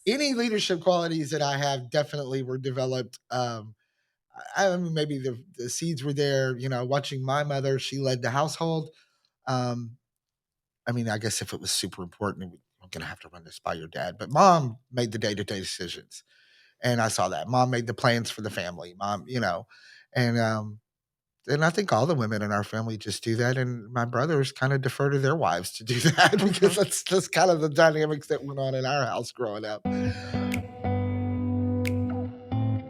Any leadership qualities that I have definitely were developed. I mean, maybe the seeds were there. Watching my mother, she led the household. Um, I mean, I guess if it was super important, I'm going to have to run this by your dad. But mom made the day to day decisions. And I saw that. Mom made the plans for the family. And and I think all the women in our family just do that. And my brothers kind of defer to their wives to do that because Mhm. that's kind of the dynamics that went on in our house growing up.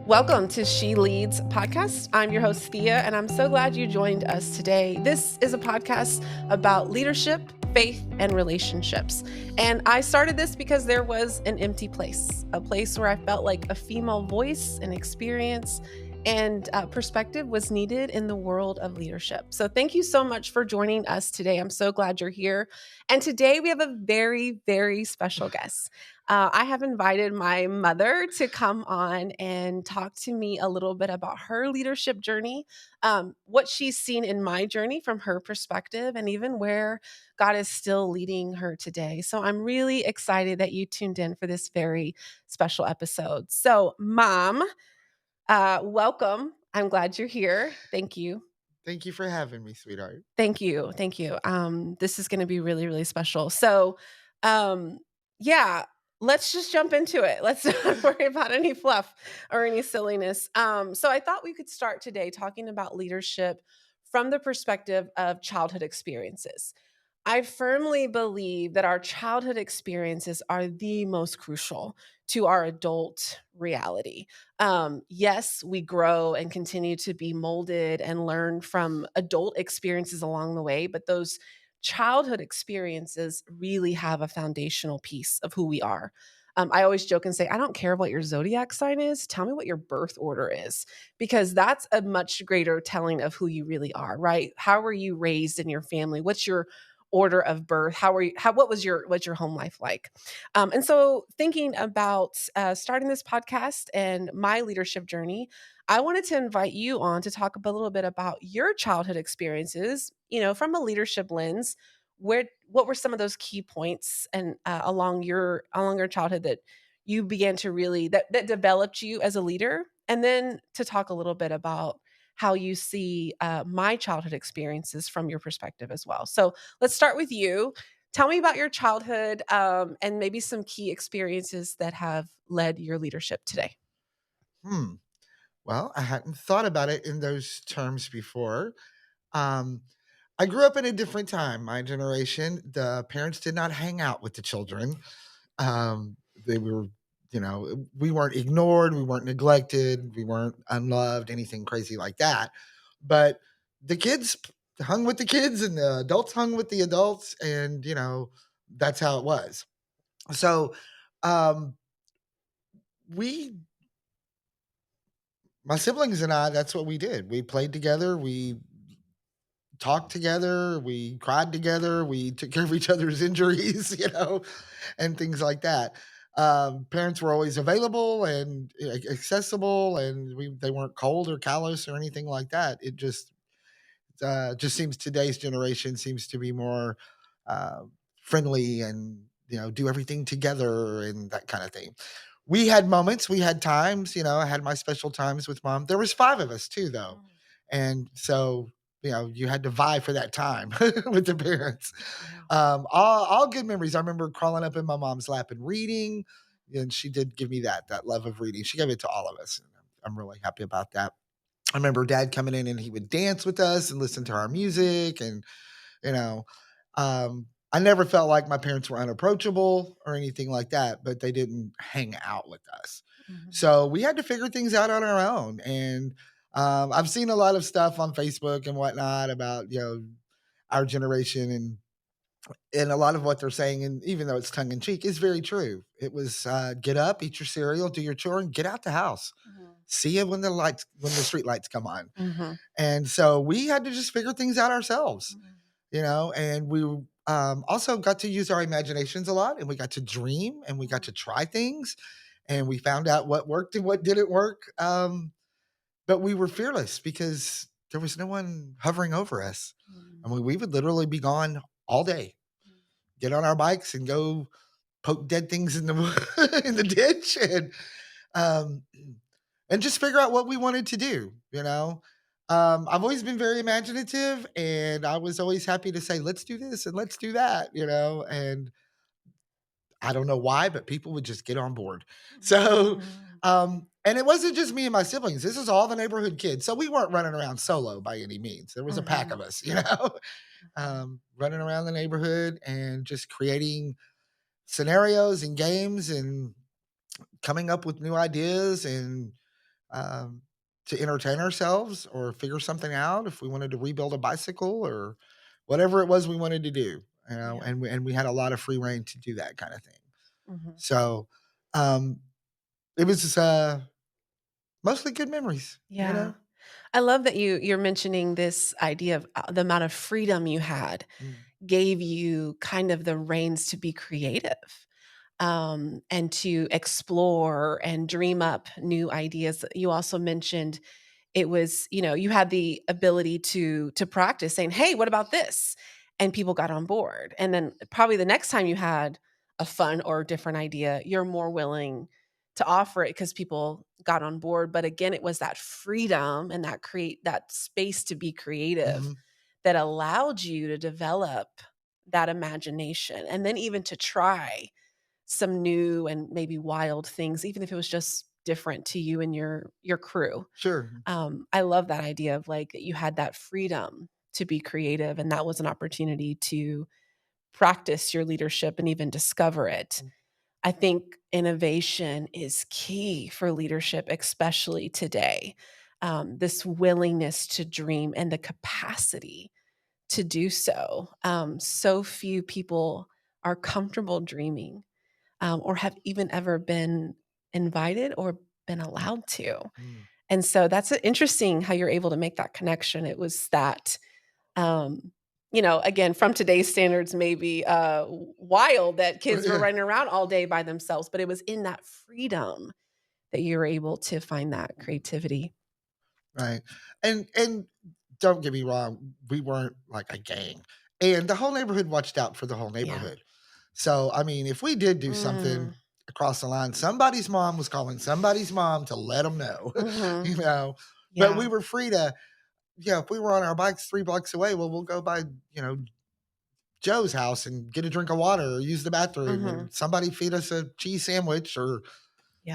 Welcome to She Leads podcast. I'm your host, Thea, and I'm so glad you joined us today. This is a podcast about leadership, faith, and relationships. And I started this because there was an empty place, a place where I felt like a female voice and experience and perspective was needed in the world of leadership. So thank you so much for joining us today. I'm so glad you're here. And today we have a very, very special guest. I have invited my mother to come on and talk to me a little bit about her leadership journey, what she's seen in my journey from her perspective, and even where God is still leading her today. So I'm really excited that you tuned in for this very special episode. So, Mom, welcome. I'm glad you're here. Thank you. Thank you for having me, sweetheart. Thank you. Thank you. This is going to be really, really special. So, um, yeah, let's just jump into it. Let's not worry about any fluff or any silliness. So, I thought we could start today talking about leadership from the perspective of childhood experiences. I firmly believe that our childhood experiences are the most crucial to our adult reality. Yes, we grow and continue to be molded and learn from adult experiences along the way, but those childhood experiences really have a foundational piece of who we are. I always joke and say, I don't care what your zodiac sign is. Tell me what your birth order is, because that's a much greater telling of who you really are, right? How were you raised in your family? What's your order of birth? What's your home life like? And so, thinking about starting this podcast and my leadership journey, I wanted to invite you on to talk a little bit about your childhood experiences, from a leadership lens. What were some of those key points and along your childhood that you began to really that developed you as a leader, and then to talk a little bit about how you see my childhood experiences from your perspective as well. So let's start with you. Tell me about your childhood, and maybe some key experiences that have led your leadership today. Hmm. Well, I hadn't thought about it in those terms before. Um, I grew up in a different time. My generation, the parents did not hang out with the children. They were, we weren't ignored, we weren't neglected, we weren't unloved, anything crazy like that. But the kids hung with the kids and the adults hung with the adults. And, that's how it was. So, um, we, my siblings and I, that's what we did. We played together. We talked together, we cried together, we took care of each other's injuries, and things like that. Parents were always available and accessible, and they weren't cold or callous or anything like that. It just seems today's generation seems to be more uh, friendly and do everything together and that kind of thing. We had moments, we had times. I had my special times with mom. There was 5 of us too, though, and so you had to vie for that time with the parents. Yeah. All good memories. I remember crawling up in my mom's lap and reading, and she did give me that love of reading. She gave it to all of us, and I'm really happy about that. I remember dad coming in and he would dance with us and listen to our music. And, you know, I never felt like my parents were unapproachable or anything like that, but they didn't hang out with us. Mhm. So we had to figure things out on our own. And I've seen a lot of stuff on Facebook and whatnot about, our generation, and a lot of what they're saying, and even though it's tongue in cheek, is very true. It was get up, eat your cereal, do your chore, and get out the house. Mhm. See you when the street lights come on. Mhm. And so we had to just figure things out ourselves, Mhm. and we also got to use our imaginations a lot, and we got to dream, and we got to try things, and we found out what worked and what didn't work. But we were fearless because there was no one hovering over us. I Mhm. mean, we would literally be gone all day, get on our bikes and go, poke dead things in the in the ditch um, and just figure out what we wanted to do, you know? I've always been very imaginative and I was always happy to say, let's do this and let's do that, you know? And I don't know why, but people would just get on board. So, Mm, and it wasn't just me and my siblings. This is all the neighborhood kids. So we weren't running around solo by any means. There was a pack mhm, of us, you know, mhm. running around the neighborhood and just creating scenarios and games and coming up with new ideas and um, to entertain ourselves or figure something out if we wanted to rebuild a bicycle or whatever it was we wanted to do, you know, Yeah. and we had a lot of free reign to do that kind of thing. Mhm. So um, it was mostly good memories, you Yeah. know. I love that you're mentioning this idea of, the amount of freedom you had Mm, gave you kind of the reins to be creative, and to explore and dream up new ideas. You also mentioned it was, you had the ability to practice saying, "Hey, what about this?" And people got on board. And then probably the next time you had a fun or different idea, you're more willing to offer it because people got on board. But again, it was that freedom and that space to be creative mhm, that allowed you to develop that imagination and then even to try some new and maybe wild things, even if it was just different to you and your crew. sure. I love that idea of, like, you had that freedom to be creative, and that was an opportunity to practice your leadership and even discover it. Mm, I think innovation is key for leadership, especially today. This willingness to dream and the capacity to do so. So few people are comfortable dreaming, or have even ever been invited or been allowed to. mm. And so that's interesting how you're able to make that connection. It was that, um, again, from today's standards, maybe wild that kids were Yeah, running around all day by themselves, but it was in that freedom that you were able to find that creativity. right. And don't get me wrong, we weren't like a gang, and the whole neighborhood watched out for the whole Yeah. neighborhood. So I mean, if we did do Mm, something across the line, somebody's mom was calling somebody's mom to let them know, mhm. you know. But we Yeah. were free to, yeah. If we were on our bikes 3 blocks away, well, we'll go by, you know, Joe's house and get a drink of water or use the bathroom, or Mhm. somebody feed us a cheese sandwich, or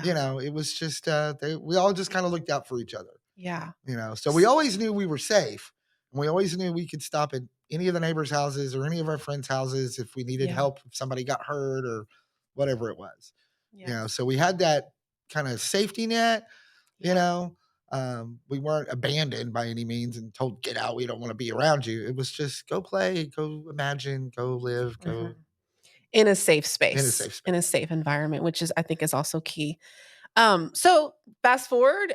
you Yeah. know, it was just we all just kind of looked out for each other. Yeah. You know, so we S always knew we were safe, and we always knew we could stop at any of the neighbors' houses or any of our friends' houses if we needed Yeah. help, if somebody got hurt or whatever it was. You know, Yes. so we had that kind of safety net, you Yeah. know. We weren't abandoned by any means and told, get out, we don't want to be around you. It was just go play, go imagine, go live, go Mhm. In a safe in a space, safe in a space. safe environment, which is I think is also key. So fast forward,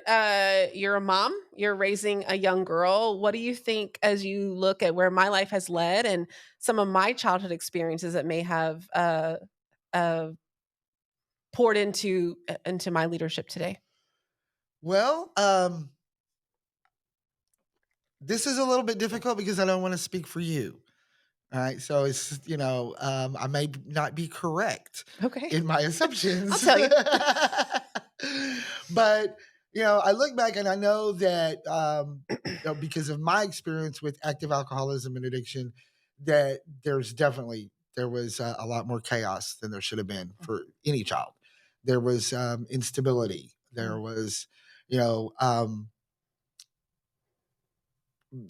you're a mom, you're raising a young girl. What do you think as you look at where my life has led and some of my childhood experiences that may have uh, poured into my leadership today? Well, this is a little bit difficult because I don't want to speak for you. All right, so it's, you know, I may not be correct Okay, in my I'll assumptions, tell you. but you know, I look back and I know that you know, because of my experience with active alcoholism and addiction, that there was a lot more chaos than there should have been for any child. There was instability. There Mm, was, you know,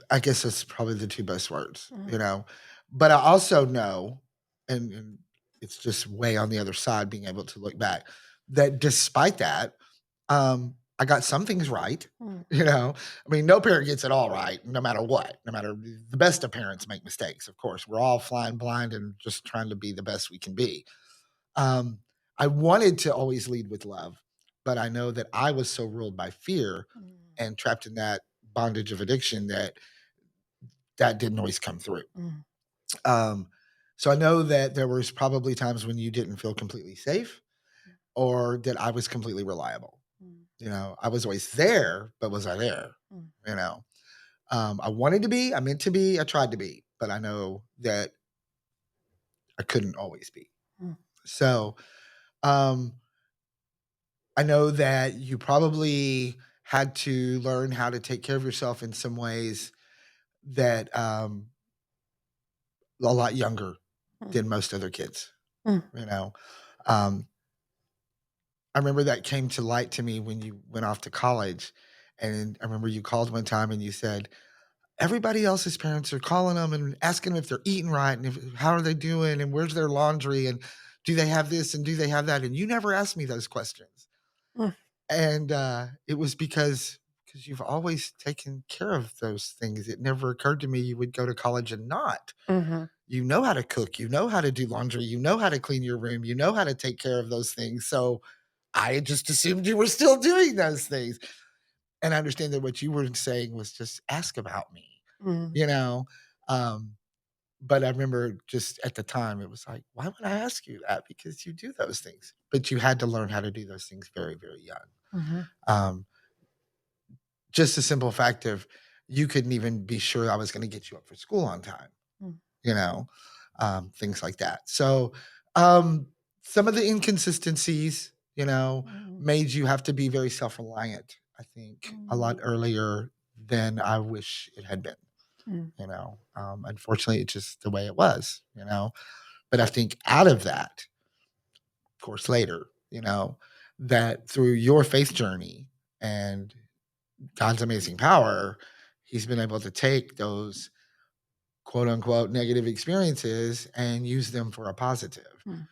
I guess that's probably the 2 best words, you mm, know? But I also know, and it's just way on the other side being able to look back, that despite that, I got some things right, mm, you know? I mean, no parent gets it all right, no matter what, no matter the best of parents make mistakes, of course. We're all flying blind and just trying to be the best we can be. Um, I wanted to always lead with love, but I know that I was so ruled by fear mm, and trapped in that bondage of addiction that that didn't always come through. mm, Um, so I know that there was probably times when you didn't feel completely safe or that I was completely reliable. mm, You know, I was always there, but was I there? mm, You know, I wanted to be, I meant to be, I tried to be, but I know that I couldn't always be. mm. So, um, I know that you probably had to learn how to take care of yourself in some ways that, a lot younger Mm, than most other kids, mm, you know? Um, I remember that came to light to me when you went off to college, and I remember you called one time and you said, "Everybody else's parents are calling them and asking them if they're eating right and how are they doing and where's their laundry and do they have this and do they have that?" And you never asked me those questions. mm, And, it was because you've always taken care of those things. It never occurred to me you would go to college and not. mhm, You know how to cook, you know how to do laundry, you know how to clean your room, you know how to take care of those things, so I just assumed you were still doing those things. And I understand that what you were saying was just ask about me, mm, you know? Um, but I remember just at the time, it was like, "Why would I ask you that? Because you do those things." But you had to learn how to do those things very, very young. mhm, Um, just the simple fact of you couldn't even be sure I was gonna get you up for school on time, mm, you know? Things like that. So, um, some of the inconsistencies, mm, made you have to be very self-reliant, I think, a lot mm, earlier than I wish it had been, mm, unfortunately, it's just the way it was, but I think out of that, of course, later, that through your faith journey and God's amazing power, he's been able to take those quote unquote negative experiences and use them for a positive, mm,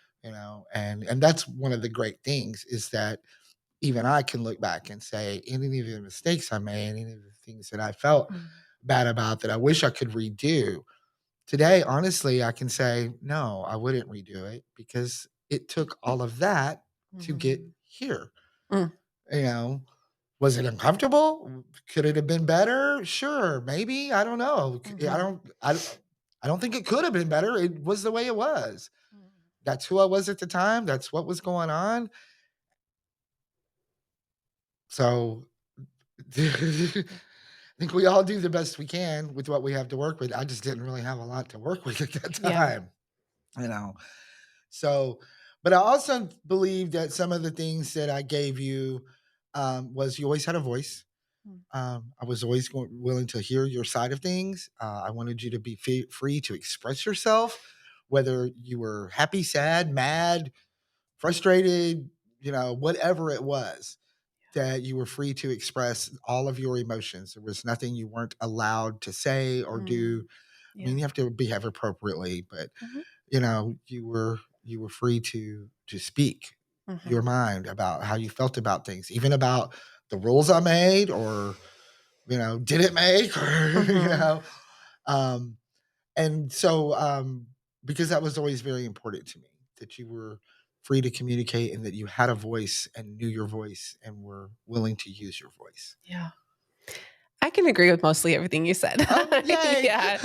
and that's one of the great things is that even I can look back and say any of the mistakes I made, any of the things that I felt mm, bad about that I wish I could redo. Today, honestly, I can say, no, I wouldn't redo it because it took all of that to get mhm, here. mm, You know, was it uncomfortable? Could it have been better? Sure, maybe. I don't know. mhm, I don't think it could have been better. It was the way it was. mm. That's who I was at the time. That's what was going on. So I think we all do the best we can with what we have to work with. I just didn't really have a lot to work with at that Yeah. time, you know. So, but I also believe that some of the things that I gave you was you always had a voice. Mm, I was always willing to hear your side of things. I wanted you to be free to express yourself, whether you were happy, sad, mad, frustrated, whatever it was, that you were free to express all of your emotions. There was nothing you weren't allowed to say or do. mm. I mean, Yeah. you have to behave appropriately, but Mhm, you were free to speak mhm, your mind about how you felt about things, even about the rules I made or didn't make or mhm. um and so because that was always very important to me that you were free to communicate and that you had a voice and knew your voice and were willing to use your voice. Yeah. I can agree with mostly everything you said. Oh, yay. Yeah,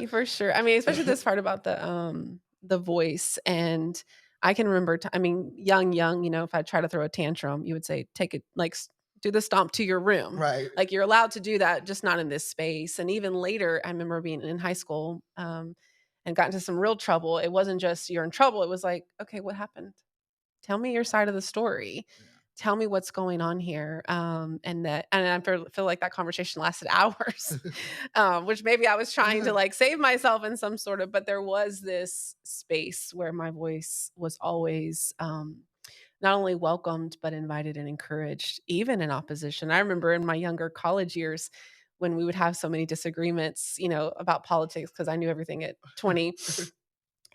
for sure. I mean, especially this part about the voice, and I can remember I mean, young, if I try to throw a tantrum, you would say, "Take it like, do the stomp to your room." Right. Like, you're allowed to do that, just not in this space, and even later, I remember being in high school, and got into some real trouble. It wasn't just, "You're in trouble," it was like, "Okay, what happened?" Tell me your side of the story. Tell me what's going on here. And I feel like that conversation lasted hours, which maybe I was trying to Yeah. like save myself in some sort of, but there was this space where my voice was always not only welcomed, but invited and encouraged, even in opposition. I remember in my younger college years when we would have so many disagreements, about politics, because I knew everything at 20.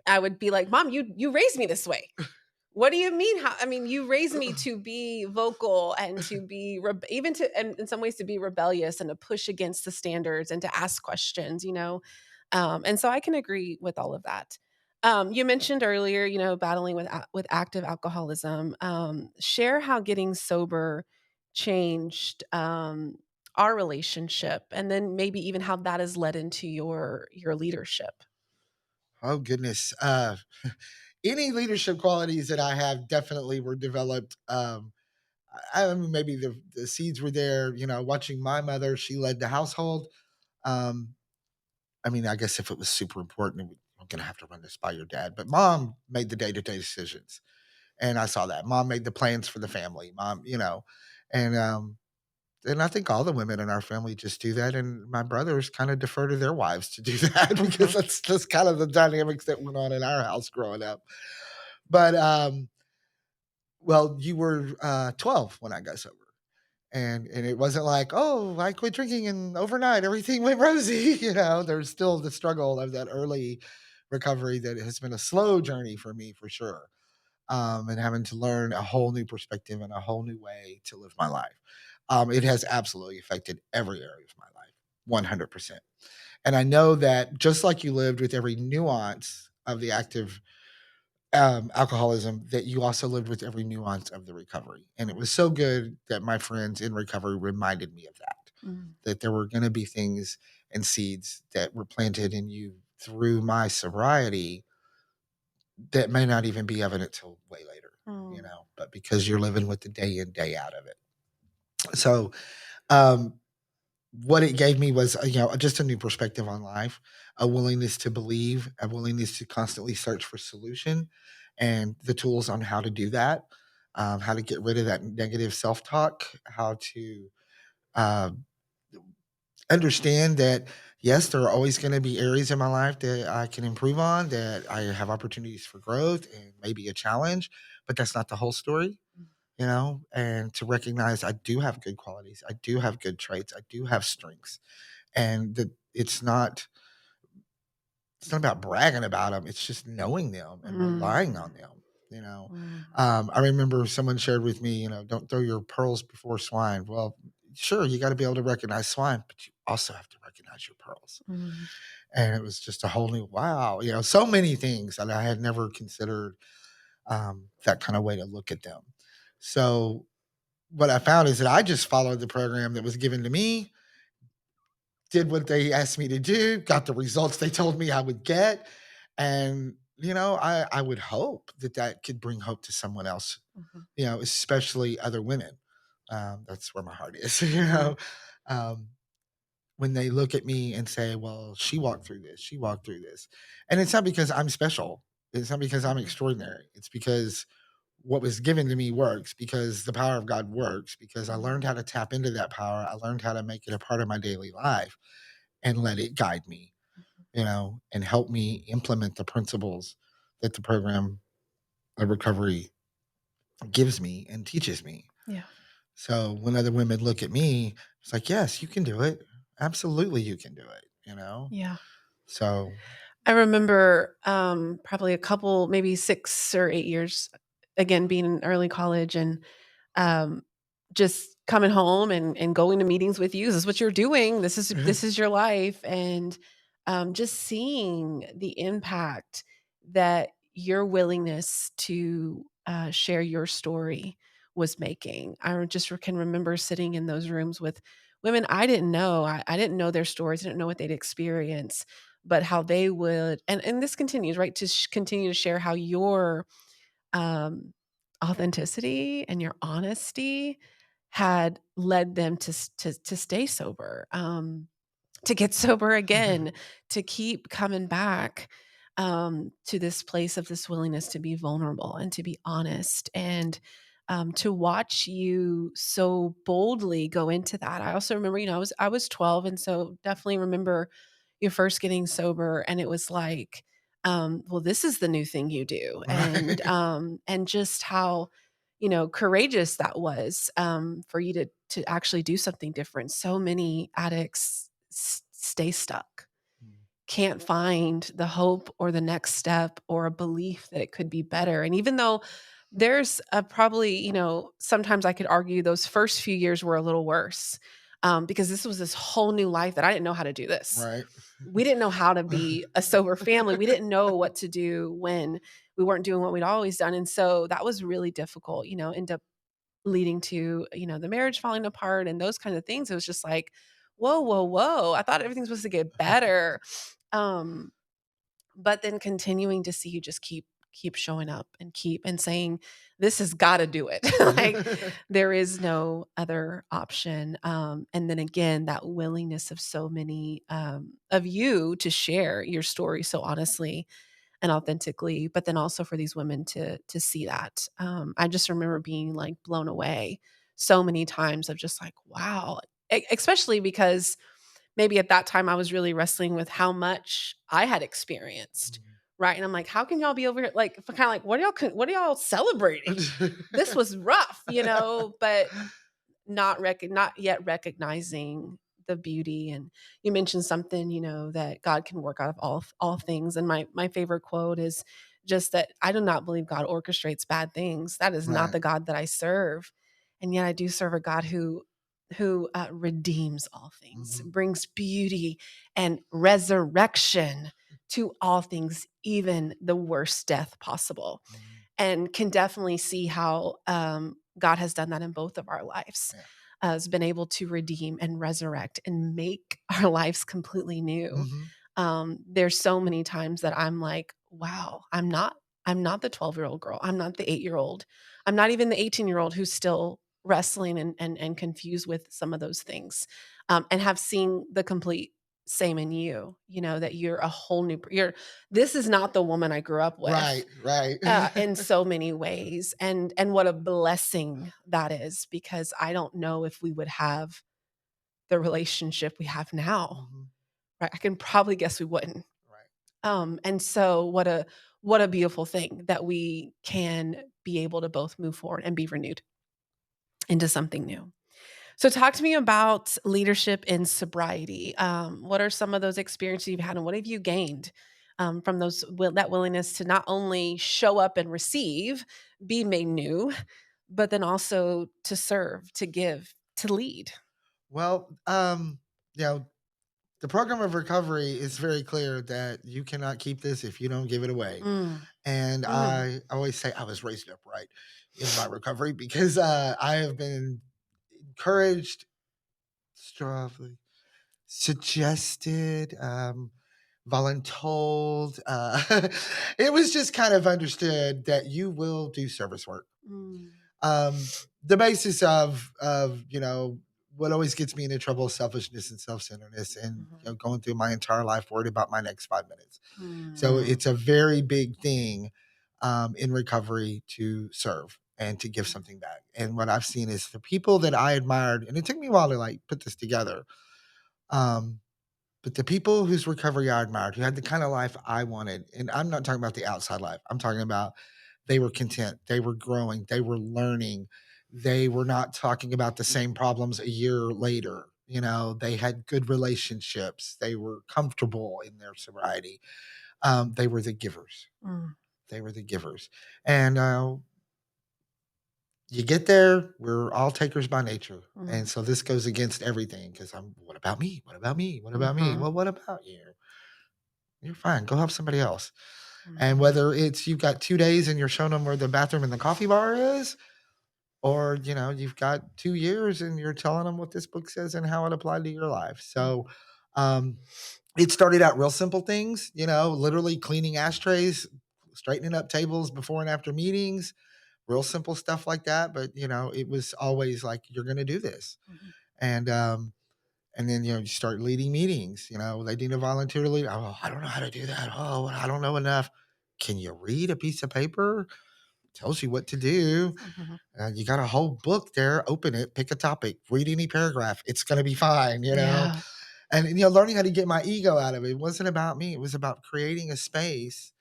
I would be like, "Mom, you raised me this way. What do you mean? How I mean, you raised me to be vocal and to be even to and in some ways to be rebellious and to push against the standards and to ask questions, and so I can agree with all of that. You mentioned earlier, battling with with active alcoholism. Share how getting sober changed our relationship, and then maybe even how that has led into your leadership. Oh goodness. Any leadership qualities that I have definitely were developed. I mean, maybe the seeds were there. Watching my mother, she led the household. Um, I mean, I guess if it was super important, I'm gonna have to run this by your dad." But mom made the day-to-day decisions, and I saw that. Mom made the plans for the family. Mom, and, and I think all the women in our family just do that, and my brothers kinda defer to their wives to do that because Mhm. that's just kind of the dynamics that went on in our house growing up. But, well, you were, 12 when I got sober, and it wasn't like, "Oh, I quit drinking and overnight everything went rosy," There's still the struggle of that early recovery that has been a slow journey for me for sure, and having to learn a whole new perspective and a whole new way to live my life. It has absolutely affected every area of my life, 100%. And I know that just like you lived with every nuance of the active alcoholism, that you also lived with every nuance of the recovery. And it was so good that my friends in recovery reminded me of that, Mm. that there were going to be things and seeds that were planted in you through my sobriety that may not even be evident till way later, Mm. but because you're living with the day in, day out of it. So, um, what it gave me was, just a new perspective on life, a willingness to believe, a willingness to constantly search for solution and the tools on how to do that, how to get rid of that negative self-talk, how to, uh, understand that, yes, there are always gonna be areas in my life that I can improve on, that I have opportunities for growth and maybe a challenge, but that's not the whole story, and to recognize I do have good qualities, I do have good traits, I do have strengths, and that it's not about bragging about them. It's just knowing them and relying Mm. on them, you know? Mm. I remember someone shared with me, "Don't throw your pearls before swine." Well, sure, you gotta be able to recognize swine, but you also have to recognize your pearls. Mm. And it was just a whole new wow, so many things that I had never considered, that kinda way to look at them. So, what I found is that I just followed the program that was given to me, did what they asked me to do, got the results they told me I would get, and, I would hope that that could bring hope to someone else, Mhm. especially other women. That's where my heart is, Mhm. um, when they look at me and say, "Well, she walked through this, she walked through this." And it's not because I'm special, it's not because I'm Mhm. extraordinary, it's because what was given to me works, because the power of God works, because I learned Mhm. how to tap into that power, I learned how to make it a part of my daily life and let it guide me, and help me implement the principles that the program of recovery gives me and teaches me. Yeah. So when other women look at me, it's like, yes, you can do it. Absolutely, you can do it. Yeah. So I remember, probably a couple, maybe 6 or 8 years, again, being in early college and, um, just coming home and going to meetings with you. "This is what you're doing. This is your life," and, just seeing the impact that your willingness to, share your story was making. Can remember sitting in those rooms with women I didn't know. I didn't know their stories, I didn't know what they'd experienced, but how they would and this continues, right, to continue to share how your, um, authenticity and your honesty had led them to stay sober, to get sober again, to keep coming back, to this place of this willingness to be vulnerable and to be honest and, to watch you so boldly go into that. I also remember, I was 12, and so definitely remember you first getting sober, and it was like, well, this is the new thing you do, right. and just how, courageous that was, for you to actually do something different. So many addicts stay stuck, can't find the hope or the next step or a belief that it could be better. And even though there's a probably, sometimes I could argue those first few years were a little worse, because this was this whole new life that I didn't know how to do this. Right. We didn't know how to be a sober family. We didn't know what to do when we weren't doing what we'd always done. And so that was really difficult, end up leading to, the marriage falling apart and those kind of things. It was just like, whoa, whoa, whoa. I thought everything's supposed to get better. Um, but then continuing to see you just keep showing up and keep and saying, "This has gotta do it." Like, there is no other option, and then again, that willingness of so many, of you to share your story so honestly and authentically, but then also for these women to see that. I just remember being, like, blown away so many times of just like, "Wow." Especially because maybe at that time I was really wrestling with how much I had experienced, right? And I'm like, "How can y'all be over here?" Like, kinda like, what are y'all celebrating? This was rough, but not yet recognizing the beauty. And you mentioned something, that God can work out of all things, and my favorite quote is just that I do not believe God orchestrates bad things. That is not Right. the God that I serve, and yet I do serve a God who redeems all things, Mhm. brings beauty and resurrection to all things, even the worst death possible, Mhm. and can definitely see how, God has done that in both of our lives, Yeah. has been able to redeem and resurrect and make our lives completely new. Mhm. There's so many times that I'm like, "Wow, I'm not the 12-year-old girl. I'm not the 8-year-old. I'm not even the 18-year-old who's still wrestling and confused with some of those things," and have seen the complete same in you, that you're a whole new you're this is not the woman I grew up with, Right, right. in so many ways, and what a blessing that is, because I don't know if we would have the relationship we have now, Mhm. right? I can probably guess we wouldn't. Right. And so what a beautiful thing that we can be able to both move forward and be renewed into something new. So talk to me about leadership in sobriety. What are some of those experiences you've had, and what have you gained from that willingness to not only show up and receive, be made new, but then also to serve, to give, to lead? Well, you know, the program of recovery is very clear that you cannot keep this if you don't give it away. Mm, And mm, I always say I was raised upright in my recovery because I have been encouraged, strongly suggested, voluntold. It was just kind of understood that you will do service work. mm, Um, the basis of what always gets me into trouble is selfishness and self-centeredness, and mhm, going through my entire life worried about my next 5 minutes. So mm, it's a very big thing in recovery to serve and to give something back. And what I've seen is the people that I admired, and it took me a while to like put this together. Um, but the people whose recovery I admired, who had the kind of life I wanted, and I'm not talking about the outside life. I'm talking about they were content, they were growing, they were learning, they were not talking about the same problems a year later. They had good relationships, they were comfortable in their sobriety. They were the givers. mm, They were the givers. And you get there, we're all takers by nature. mm, And so this goes against everything because what about me? What about me? What about me? mhm, Well, what about you? You're fine. Go help somebody else. And mhm, whether it's you've got 2 days and you're showing them where the bathroom and the coffee bar is, or, you've got 2 years and you're telling them what this book says and how it applied to your life. mm, So, um, it started out real simple things, literally cleaning ashtrays, straightening up tables before and after meetings, real simple stuff like that. But, it was always like, you're going to do this. mhm, And, and then, you start leading meetings, they need a volunteer to lead. Oh, I don't know how to do that. Oh, I don't know enough. Can you read a piece of paper? Tells you what to do. mhm. You got a whole book there. Open it, pick a topic, read any paragraph. It's going to be fine. Yeah. And, learning how to get my ego out of it. It wasn't about me. It was about creating a space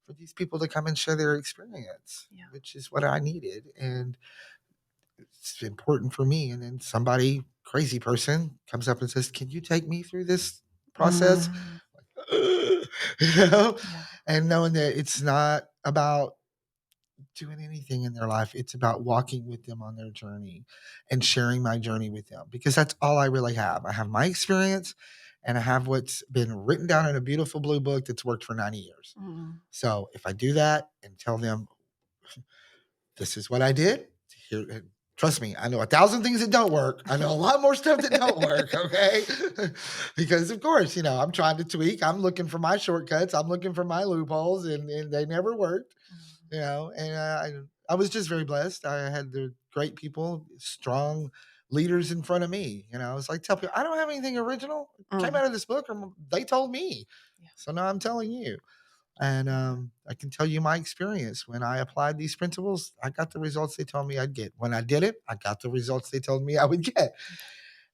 for these people to come and share their experience, Yeah. which is what I needed. And it's important for me. And then somebody, crazy person, comes up and says, "Can you take me through this process?" Mm, Like, you know, yeah. and knowing that it's not about doing anything in their life, it's about walking with them on their journey and sharing my journey with them because that's all I really have. I have my experience and I have what's been written down in a beautiful blue book that's worked for 90 years. Mm, So if I do that and tell them, this is what I did, here, Trust me, I know 1,000 things that don't work. I know a lot more stuff that don't work, okay? Because of course, I'm trying to tweak. I'm looking for my shortcuts. I'm looking for my loopholes and they never worked, Mm. and I was just very blessed. I had the great people, strong leaders in front of me. I was like, tell people, I don't have anything original. It came Mm. out of this book, or they told me. Yeah. So now I'm telling you. And I can tell you my experience. When I applied these principles, I got the results they told me I'd get. When I did it, I got the results they told me I would get.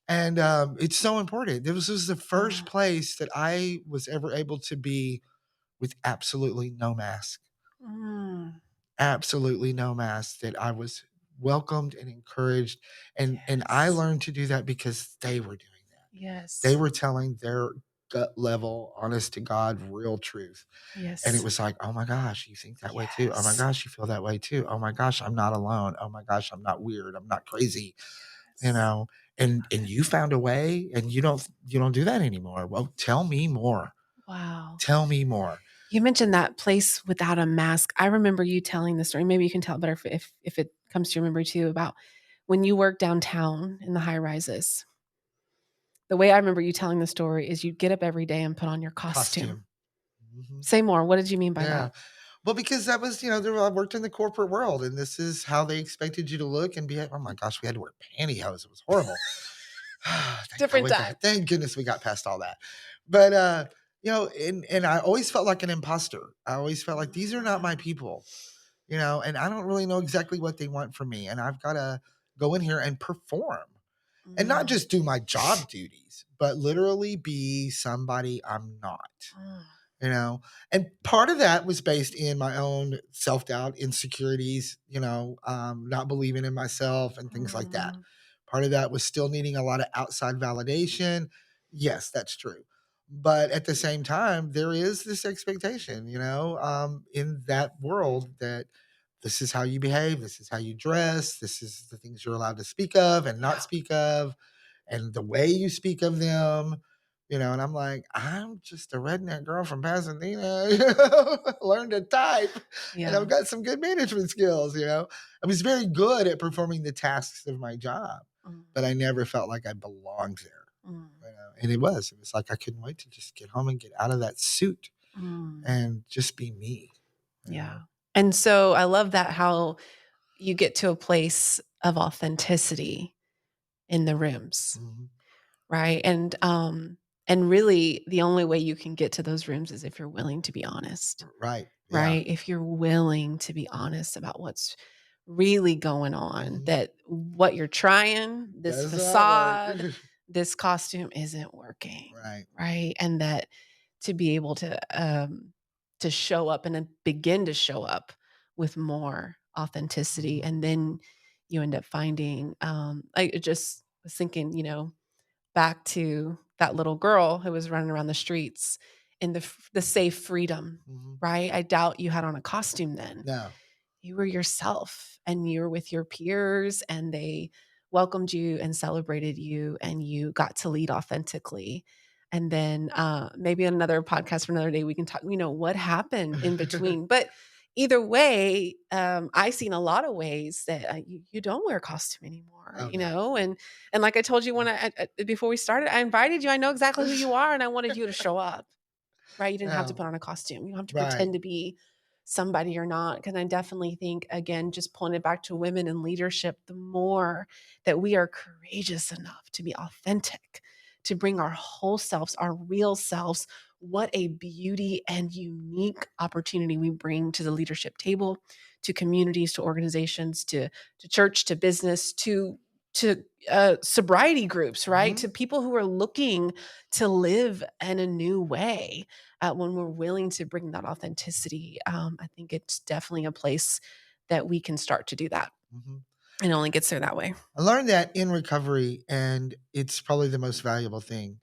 And it's so important. This was the first Mm. place that I was ever able to be with absolutely no mask, Mm. absolutely no mask, that I was welcomed and encouraged. And I Yes. learned to do that because they were doing that. They Yes. were telling their gut level, honest to God, real truth. And it Yes. was like, "Oh my gosh, you think that way too? Oh my Yes. gosh, you feel that way too? Oh my gosh, I'm not alone. Oh my gosh, I'm not weird. I'm not crazy." You Yes. know, Love and it. you found a way and you don't do that anymore. Well, tell me more. Wow. Tell me more. You mentioned that place without a mask. I remember you telling the story. Maybe you can tell it better if it comes to your memory too, about when you worked downtown in the high rises. The way I remember you telling the story is you'd get up every day and put on your costume. Costume. Mhm. Say more. What did you mean by Yeah. that? Well, because that was, I worked in the corporate world and this is how they expected you to look and be. Oh my gosh, we had to wear pantyhose. It was horrible. Different time. Thank goodness we got past all that. But and I always felt like an imposter. I always felt like these are not my people, and I don't really know exactly what they want from me. And I've got to go in here and perform and not Mm. just do my job duties, but literally be somebody I'm not Mm. you know and part of that was based in my own self-doubt, insecurities, not believing in myself and things like that. Mm. Part of that was still needing a lot of outside validation. Yes, that's true, but at the same time there is this expectation, in that world, that this is how you behave, this is how you dress, this is the things you're allowed to speak of and not Yeah. speak of, and the way you speak of them, and I'm like, I'm just a redneck girl from Pasadena, learned to type, and Yeah. I've got some good management skills. I was very good at performing the tasks of my job, Mm. but I never felt like I belonged there. Mm. And it was like I couldn't wait to just get home and get out of that suit Mm. and just be me. you Yeah. know And so I love that how you get to a place of authenticity in the rooms, Mhm. right? And really the only way you can get to those rooms is if you're willing to be honest, Right, yeah. right? If you're willing to be honest about what's really going on, Mhm. that what you're trying, this Does not work. facade, this costume isn't working, Right. right? And that to be able to show up and then begin to show up with more authenticity, Mhm. and then you end up finding, I just was thinking, back to that little girl who was running around the streets in the safe freedom, Mhm. right? I doubt you had on a costume then. No. You were yourself and you were with your peers and they welcomed you and celebrated you and you got to lead authentically. And then maybe on another podcast for another day, we can talk, what happened in between. But either way, I've seen a lot of ways that you don't wear a costume anymore, Oh, no. and like I told you when before we started, I invited you. I know exactly who you are, and I wanted you to show up. Right? You didn't have to No. put on a costume. You don't have to Right. pretend to be somebody you're not. Because I definitely think, again, just pulling it back to women in leadership, the more that we are courageous enough to be authentic, to bring our whole selves, our real selves, what a beauty and unique opportunity we bring to the leadership table, to communities, to organizations, to church, to business, to sobriety groups, right? Mhm. To people who are looking to live in a new way, when we're willing to bring that authenticity. I think it's definitely a place that we can start to do that. Mhm. It only gets there that way. I learned that in recovery, and it's probably the most valuable thing.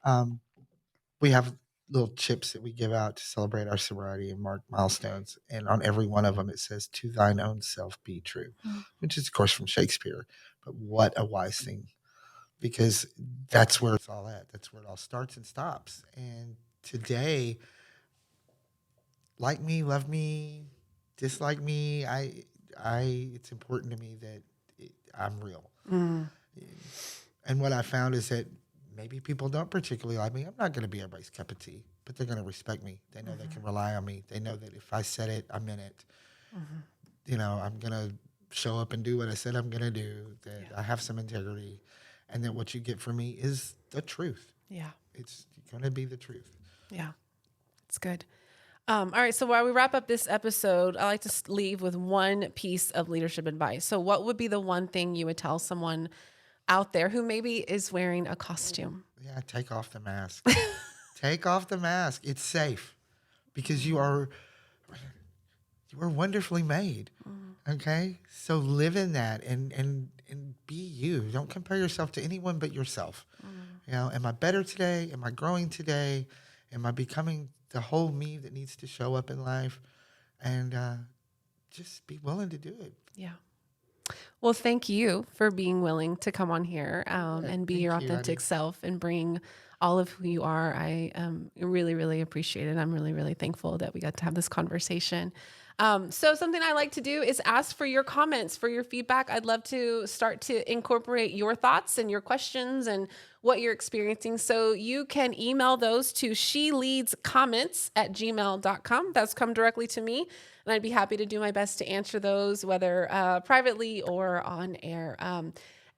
Um, we have little chips that we give out to celebrate our sobriety and mark milestones, and on every one of them it says, "To thine own self be true," Mm. which is, of course, from Shakespeare. But what a wise thing, because that's where it's all at. That's where it all starts and stops. And today, like me, love me, dislike me, it's important to me that I'm real. Mm. And what I found is that maybe people don't particularly like me. I'm not going to be everybody's cup of tea, but they're going to respect me. They know they can Mhm. rely on me. They know that if I said it, I meant it. Mhm. I'm going to show up and do what I said I'm going to do, that Yeah. I have some integrity, and that what you get from me is the truth. Yeah. It's going to be the truth. Yeah. It's good. All right. So while we wrap up this episode, I like to leave with one piece of leadership advice. So, what would be the one thing you would tell someone out there who maybe is wearing a costume? Yeah, take off the mask. Take off the mask. It's safe because you are wonderfully made. Mm, Okay? So live in that and be you. Don't compare yourself to anyone but yourself. mm. Am I better today? Am I growing today? Am I becoming the whole me that needs to show up in life? And just be willing to do it. Yeah. Well, thank you for being willing to come on here You bet. and be your Thank you, authentic honey. self and bring all of who you are. I really, really appreciate it. I'm really, really thankful that we got to have this conversation. So, something I like to do is ask for your comments, for your feedback. I'd love to start to incorporate your thoughts and your questions and what you're experiencing. So, you can email those to sheleadscomments@gmail.com. That's come directly to me. And I'd be happy to do my best to answer those, whether privately or on air.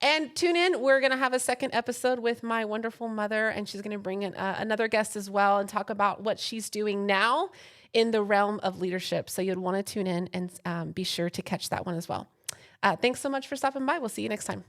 And tune in. We're going to have a second episode with my wonderful mother, and she's going to bring in another guest as well and talk about what she's doing now in the realm of leadership. So you'd want to tune in and be sure to catch that one as well. Thanks so much for stopping by. We'll see you next time.